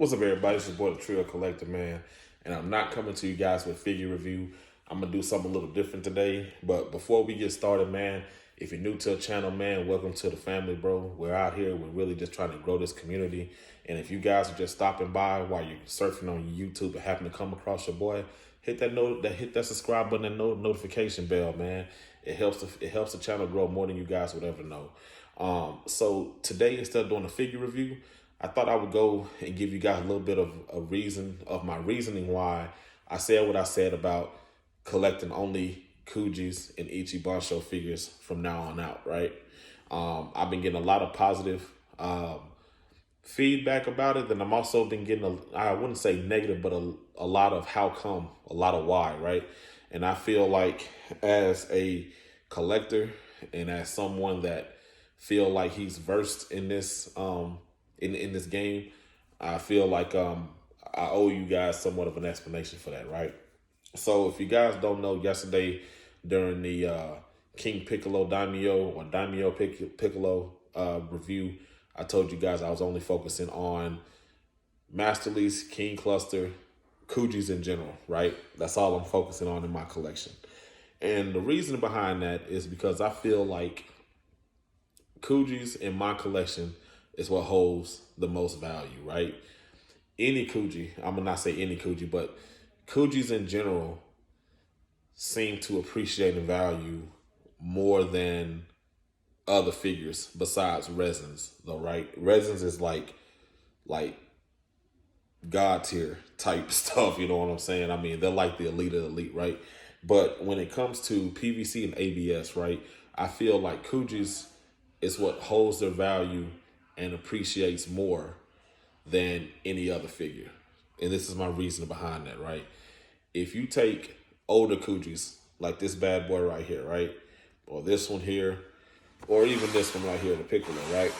What's up, everybody? It's your boy, the Trio Collector, man. And I'm not coming to you guys with figure review. I'm going to do something a little different today. But before we get started, man, if you're new to the channel, man, welcome to the family, bro. We're out here. We're really just trying to grow this community. And if you guys are just stopping by while you're surfing on YouTube and happen to come across your boy, hit that subscribe button and notification bell, man. It helps the channel grow more than you guys would ever know. So today, instead of doing a figure review, I thought I would go and give you guys a little bit of my reasoning why I said what I said about collecting only Kujis and Ichibansho figures from now on out, right? I've been getting a lot of positive feedback about it. Then I'm also been getting, I wouldn't say negative, but a lot of how come, a lot of why, right? And I feel like as a collector and as someone that feel like he's versed in this in this game, I feel like I owe you guys somewhat of an explanation for that, right? So if you guys don't know, yesterday during the King Piccolo Daimyo or Daimyo Piccolo review, I told you guys I was only focusing on Master Lease, King Cluster, Kujis in general, right? That's all I'm focusing on in my collection. And the reason behind that is because I feel like Kujis in my collection is what holds the most value, right? Any Kuji, I'm gonna not say any Kuji, but Kujis in general seem to appreciate and value more than other figures besides resins, though, right? Resins is like God tier type stuff, you know what I'm saying? I mean, they're like the elite of the elite, right? But when it comes to PVC and ABS, right, I feel like Kujis is what holds their value and appreciates more than any other figure. And this is my reason behind that, right? If you take older Kujis, like this bad boy right here, right? Or this one here, or even this one right here, the Piccolo, right?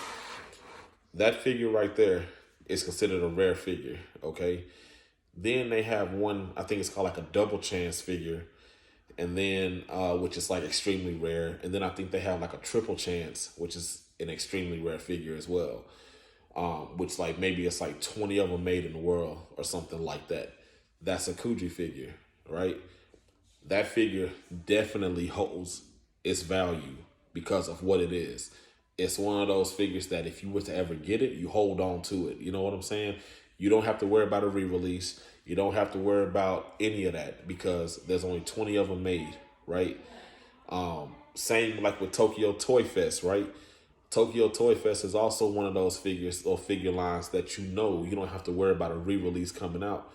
That figure right there is considered a rare figure, okay? Then they have one, I think it's called like a double chance figure, and then which is like extremely rare. And then I think they have like a triple chance, which is an extremely rare figure as well. Which like maybe it's like 20 of them made in the world or something like that. That's a Kuji figure, right? That figure definitely holds its value because of what it is. It's one of those figures that if you were to ever get it, you hold on to it. You know what I'm saying? You don't have to worry about a re-release. You don't have to worry about any of that because there's only 20 of them made, right? Same like with Tokyo Toy Fest, right? Tokyo Toy Fest is also one of those figures or figure lines that you don't have to worry about a re-release coming out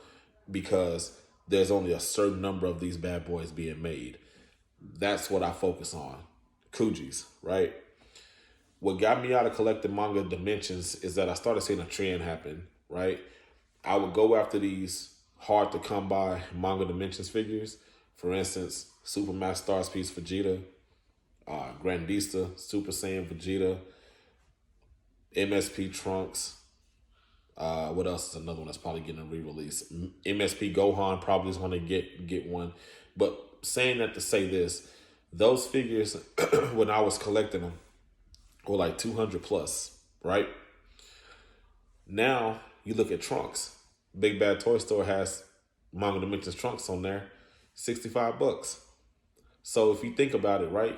because there's only a certain number of these bad boys being made. That's what I focus on. Kujis, right? What got me out of collecting Manga Dimensions is that I started seeing a trend happen, right? I would go after these hard to come by Manga Dimensions figures. For instance, Supermax Stars Piece Vegeta, Grandista, Super Saiyan Vegeta, MSP Trunks. What else is another one that's probably getting a re-release? MSP Gohan probably is going to get one. But saying that to say this, those figures, when I was collecting them, were like 200 plus, right? Now, you look at Trunks. Big Bad Toy Store has Manga Dimensions Trunks on there, 65 bucks. So if you think about it, right?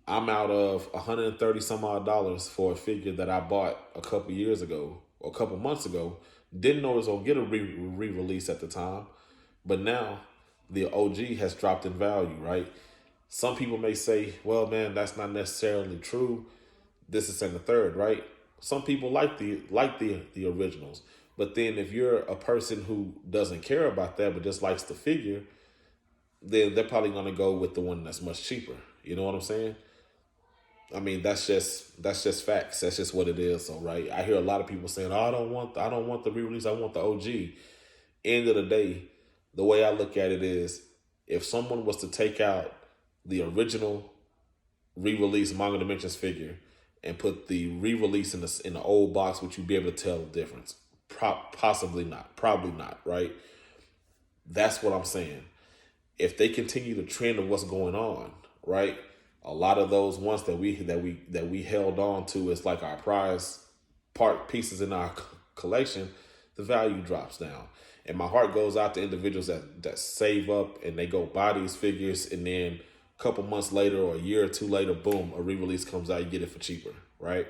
I'm out of 130 some odd dollars for a figure that I bought a couple years ago or a couple months ago. Didn't know it was going to get a re-release at the time. But now the OG has dropped in value, right? Some people may say, well, man, that's not necessarily true. This is in the third, right? Some people like the originals. But then if you're a person who doesn't care about that but just likes the figure, then they're probably going to go with the one that's much cheaper. You know what I'm saying? I mean, that's just facts. That's just what it is. So, right, I hear a lot of people saying, "Oh, I don't want the re-release. I want the OG." End of the day, the way I look at it is, if someone was to take out the original re-release Manga Dimensions figure and put the re-release in the old box, would you be able to tell the difference? Possibly not. Probably not. Right. That's what I'm saying. If they continue the trend of what's going on, right? A lot of those ones that we held on to as like our prize part pieces in our collection, the value drops down. And my heart goes out to individuals that save up and they go buy these figures, and then a couple months later or a year or two later, boom, a re-release comes out, you get it for cheaper, right?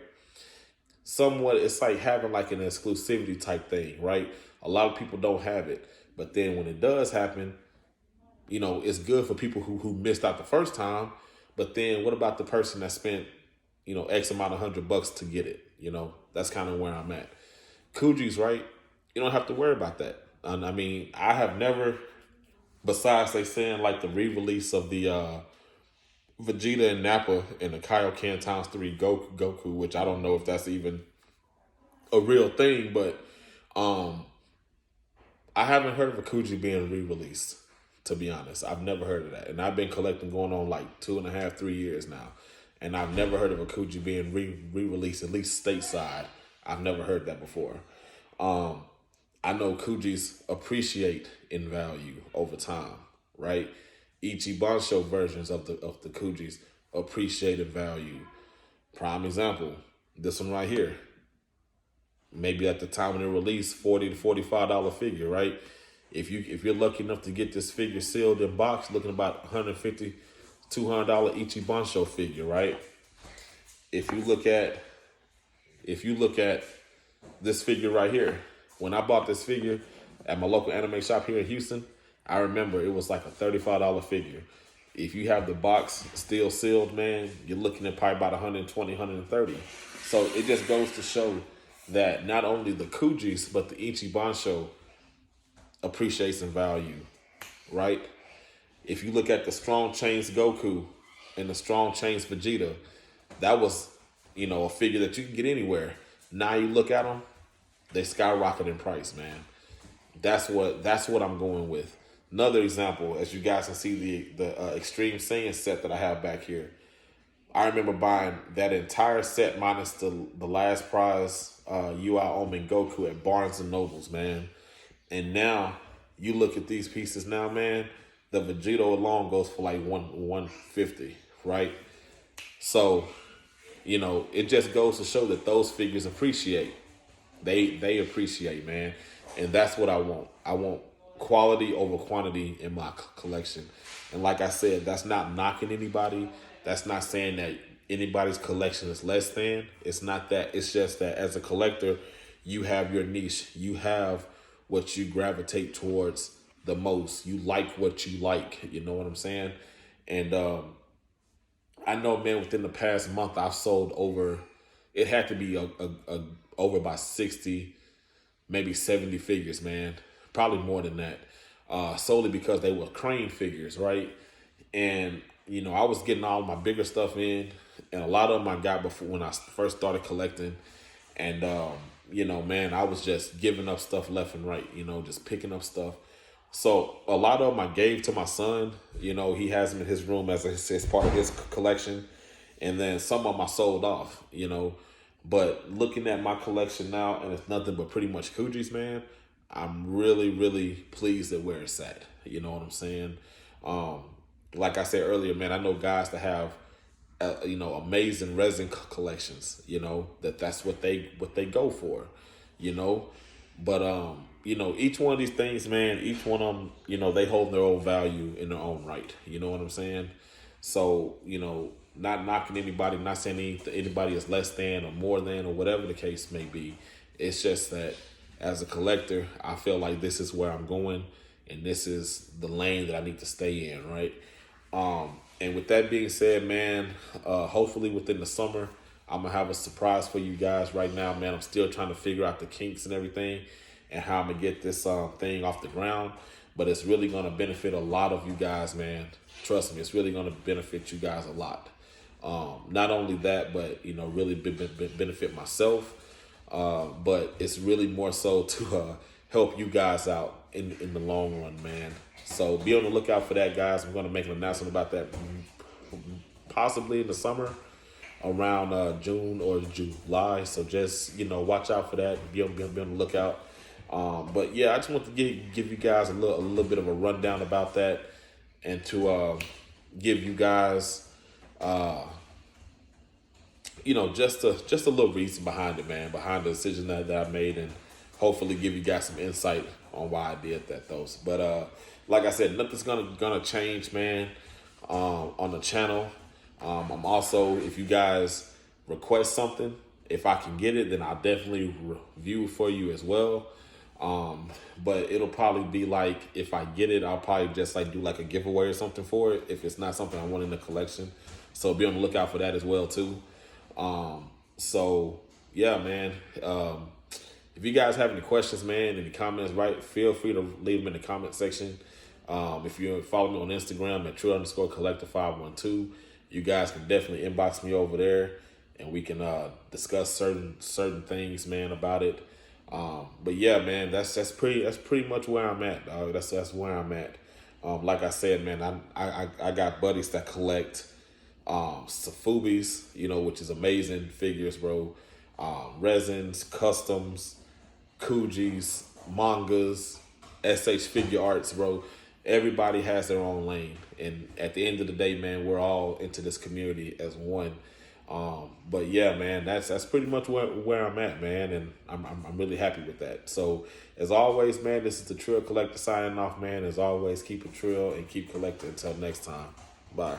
Somewhat, it's like having like an exclusivity type thing, right? A lot of people don't have it, but then when it does happen, it's good for people who missed out the first time. But then what about the person that spent, X amount of $100 to get it? That's kind of where I'm at. Kuji's, right? You don't have to worry about that. And I mean, I have never, besides they saying like the re-release of the Vegeta and Nappa and the Kaioken times 3 Goku, which I don't know if that's even a real thing, but I haven't heard of a Kuji being re-released, to be honest. I've never heard of that. And I've been collecting going on like 2.5, 3 years now. And I've never heard of a Kuji being re-released, at least stateside. I've never heard that before. I know Kujis appreciate in value over time, right? Ichibansho versions of the Kujis appreciate in value. Prime example, this one right here. Maybe at the time when it released, $40 to $45 figure, right? If you're lucky enough to get this figure sealed in box, looking about $150, $200 Ichibansho figure, right? If you look at this figure right here, when I bought this figure at my local anime shop here in Houston, I remember it was like a $35 figure. If you have the box still sealed, man, you're looking at probably about $120, $130. So it just goes to show that not only the Kujis, but the Ichibansho appreciates in value, right? If you look at the Strong Chains Goku and the Strong Chains Vegeta, that was, a figure that you can get anywhere. Now you look at them, they skyrocket in price, man. That's what I'm going with. Another example, as you guys can see the Extreme Saiyan set that I have back here. I remember buying that entire set minus the last prize UI Omen Goku at Barnes and Nobles, man. And now you look at these pieces now, man. The Vegeta alone goes for like $150, right? So, it just goes to show that those figures appreciate. They appreciate, man. And that's what I want. I want quality over quantity in my collection. And like I said, that's not knocking anybody. That's not saying that anybody's collection is less than. It's not that. It's just that as a collector, you have your niche. You have what you gravitate towards the most. You like what you like. You know what I'm saying? And I know, man, within the past month, I've sold over, it had to be over by 60, maybe 70 figures, man. Probably more than that. Solely because they were crane figures, right? And, I was getting all my bigger stuff in, and a lot of them I got before when I first started collecting. And, man, I was just giving up stuff left and right, just picking up stuff. So a lot of them I gave to my son. He has them in his room as part of his collection. And then some of them I sold off, But looking at my collection now, and it's nothing but pretty much Kujis, man, I'm really, really pleased at where it's at. You know what I'm saying? Like I said earlier, man, I know guys that have, amazing resin collections, that's what they go for, But, each one of these things, man, each one of them, they hold their own value in their own right. You know what I'm saying? So, not knocking anybody, not saying anybody is less than or more than or whatever the case may be. It's just that as a collector, I feel like this is where I'm going and this is the lane that I need to stay in, right? And with that being said, man, hopefully within the summer, I'm going to have a surprise for you guys. Right now, man, I'm still trying to figure out the kinks and everything and how I'm going to get this thing off the ground. But it's really going to benefit a lot of you guys, man. Trust me, it's really going to benefit you guys a lot. Not only that, but, really benefit myself. But it's really more so to help you guys out in the long run, man. So be on the lookout for that, guys. I'm going to make an announcement about that possibly in the summer around June or July. So just, watch out for that. Be on the lookout. But yeah, I just want to give you guys a little bit of a rundown about that and to give you guys, just a little reason behind it, man, behind the decision that I made. And hopefully give you guys some insight on why I did that, though. But like I said, nothing's gonna change, man, on the channel. I'm also, if you guys request something, if I can get it, then I'll definitely review it for you as well. But it'll probably be like, if I get it, I'll probably just like do like a giveaway or something for it if it's not something I want in the collection. So be on the lookout for that as well too. So yeah, man. If you guys have any questions, man, any comments, right, feel free to leave them in the comment section. If you follow me on Instagram at true_collector512, you guys can definitely inbox me over there, and we can discuss certain things, man, about it. But yeah, man, that's pretty much where I'm at, dog. That's where I'm at. Like I said, man, I got buddies that collect Safubis, you know, which is amazing figures, bro. Resins, customs, Kujis, mangas, SH figure arts, bro. Everybody has their own lane, and at the end of the day, man, we're all into this community as one. But yeah, man, that's pretty much where I'm at, man, and I'm really happy with that. So as always, man, this is the Trill Collector signing off, man. As always, keep it trill and keep collecting. Until next time, bye.